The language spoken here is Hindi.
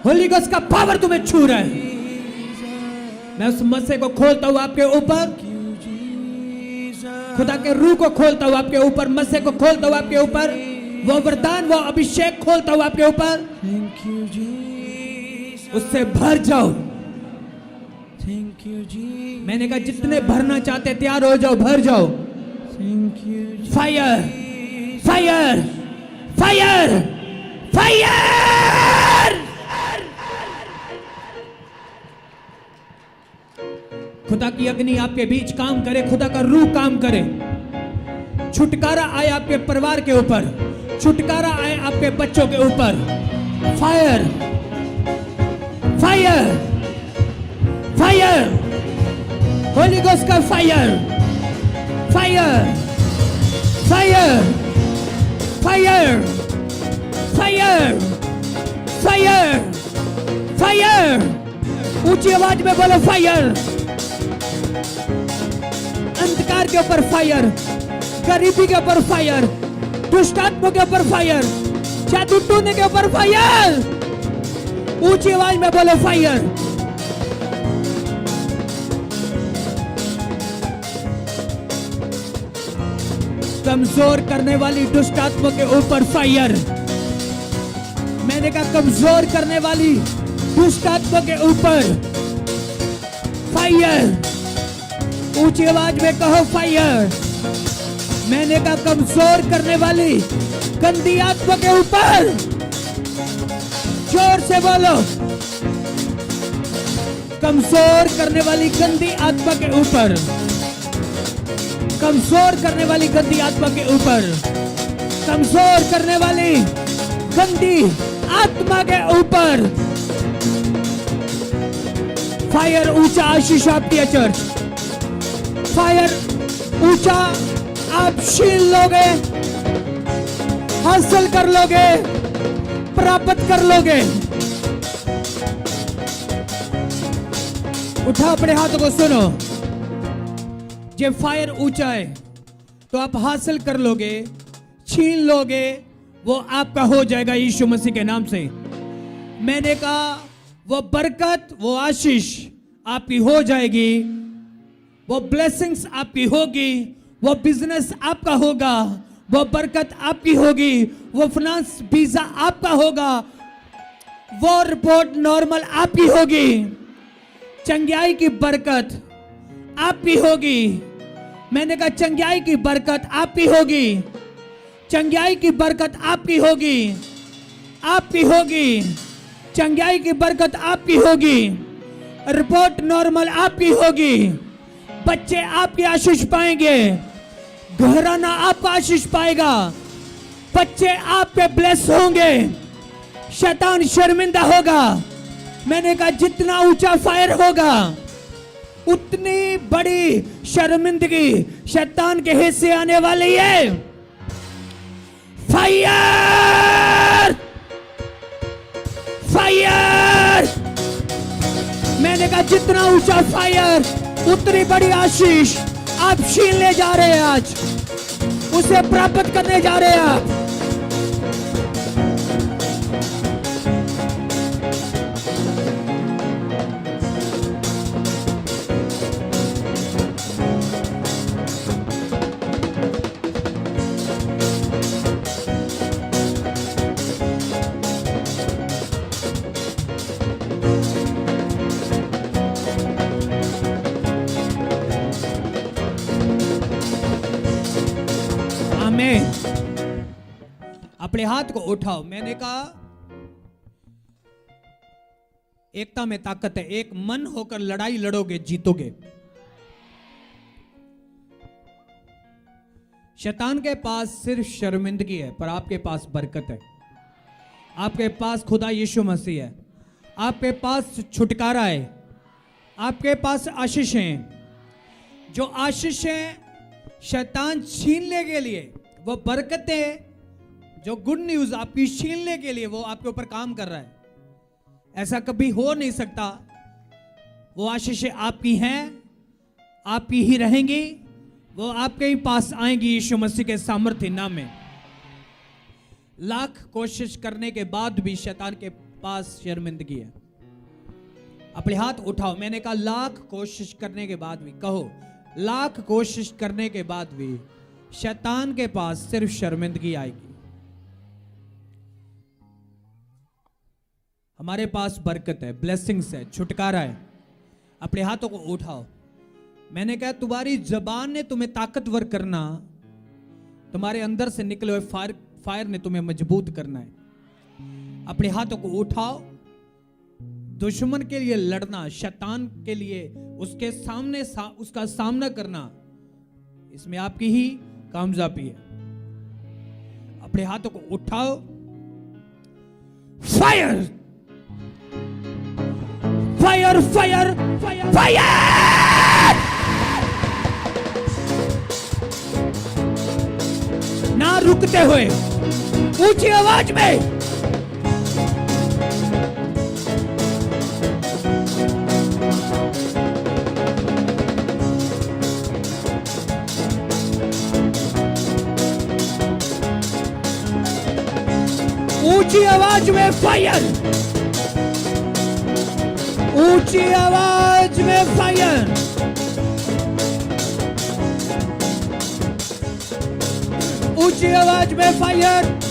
होली गोस्ट का पावर तुम्हें छू रहा है। मैं उस मस्से को खोलता हूं आपके ऊपर, खुदा के रूह को खोलता हूं आपके ऊपर, मस्से को खोलता हूं आपके ऊपर, वो वरदान वो अभिषेक खोलता हूं आपके ऊपर। उससे भर जाओ। मैंने कहा जितने भरना चाहते तैयार हो जाओ, भर जाओ। Fire fire fire fire. खुदा की अग्नि आपके बीच काम करे, खुदा का रूह काम करे। छुटकारा आए आपके परिवार के ऊपर, छुटकारा आए आपके बच्चों के ऊपर। Fire fire fire, holy ghost का fire fire fire fire fire fire fire. ऊंची आवाज में बोलो फायर। अंधकार के ऊपर फायर, गरीबी के ऊपर फायर, दुष्टात्मा के ऊपर फायर, जादू टूने के ऊपर फायर। ऊंची आवाज में बोलो फायर। कमजोर करने वाली दुष्टात्मा के ऊपर फायर। मैंने कहा कमजोर करने वाली दुष्टात्मा के ऊपर फायर। ऊंची आवाज में कहो फायर। मैंने कहा कमजोर करने वाली गंदी आत्मा के ऊपर, जोर से बोलो। कमजोर करने वाली गंदी आत्मा के ऊपर, कमजोर करने वाली गंदी आत्मा के ऊपर, कमजोर करने वाली गंदी आत्मा के ऊपर फायर। ऊंचा आशीष आपकी है चर्च। फायर ऊंचा आप छीन लोगे, हासिल कर लोगे, प्राप्त कर लोगे। उठा अपने हाथों को, सुनो। जब फायर ऊंचा है तो आप हासिल कर लोगे, छीन लोगे, वो आपका हो जाएगा यीशु मसीह के नाम से। मैंने कहा वो बरकत, वो आशीष आपकी हो जाएगी, वो ब्लेसिंग्स आपकी होगी, वो बिजनेस आपका होगा, वो बरकत आपकी होगी, वो फाइनेंस वीजा आपका होगा, वो रिपोर्ट नॉर्मल आपकी होगी, चंगाई की बरकत आपकी होगी। मैंने कहा चंगाई की बरकत आपकी होगी, चंगाई की बरकत आपकी होगी, आपकी होगी, चंगाई की बरकत आपकी होगी, रिपोर्ट नॉर्मल आपकी होगी, बच्चे आपकी आशीष पाएंगे, घराना आपका आशीष पाएगा, बच्चे आप पे ब्लेस होंगे, शैतान शर्मिंदा होगा। मैंने कहा जितना ऊंचा फायर होगा उतनी बड़ी शर्मिंदगी शैतान के हिस्से आने वाली है। Fire fire. मैंने कहा जितना ऊंचा फायर उतनी बड़ी आशीष आप छीन ले जा रहे हैं, आज उसे प्राप्त करने जा रहे हैं आप। अपने हाथ को उठाओ। मैंने कहा एकता में ताकत है, एक मन होकर लड़ाई लड़ोगे, जीतोगे। शैतान के पास सिर्फ शर्मिंदगी है, पर आपके पास बरकत है, आपके पास खुदा यीशु मसीह है, आपके पास छुटकारा है, आपके पास आशीष हैं। जो आशीष है शैतान छीनने के लिए, वो बरकतें, जो गुड न्यूज आपकी छीनने के लिए वो आपके ऊपर काम कर रहा है। ऐसा कभी हो नहीं सकता। वो आशीषें आपकी हैं, आपकी ही रहेंगी, वो आपके ही पास आएंगी यीशु मसीह के सामर्थ्य नाम में। लाख कोशिश करने के बाद भी शैतान के पास शर्मिंदगी है। अपने हाथ उठाओ। मैंने कहा लाख कोशिश करने के बाद भी, कहो लाख कोशिश करने के बाद भी शैतान के पास सिर्फ शर्मिंदगी आएगी। हमारे पास बरकत है, ब्लेसिंग्स है, छुटकारा है। अपने हाथों को उठाओ। मैंने कहा तुम्हारी जबान ने तुम्हें ताकतवर करना, तुम्हारे अंदर से निकले हुए फायर ने तुम्हें मजबूत करना है। अपने हाथों को उठाओ। दुश्मन के लिए लड़ना, शैतान के लिए उसके सामने उसका सामना करना, इसमें आपकी ही कामयाबी है। अपने हाथों को उठाओ। Fire fire fire fire fire, ना रुकते हुए ऊंची आवाज में ऊंची आवाज में फायर, ऊंची आवाज में फायर, ऊंची आवाज में फायर।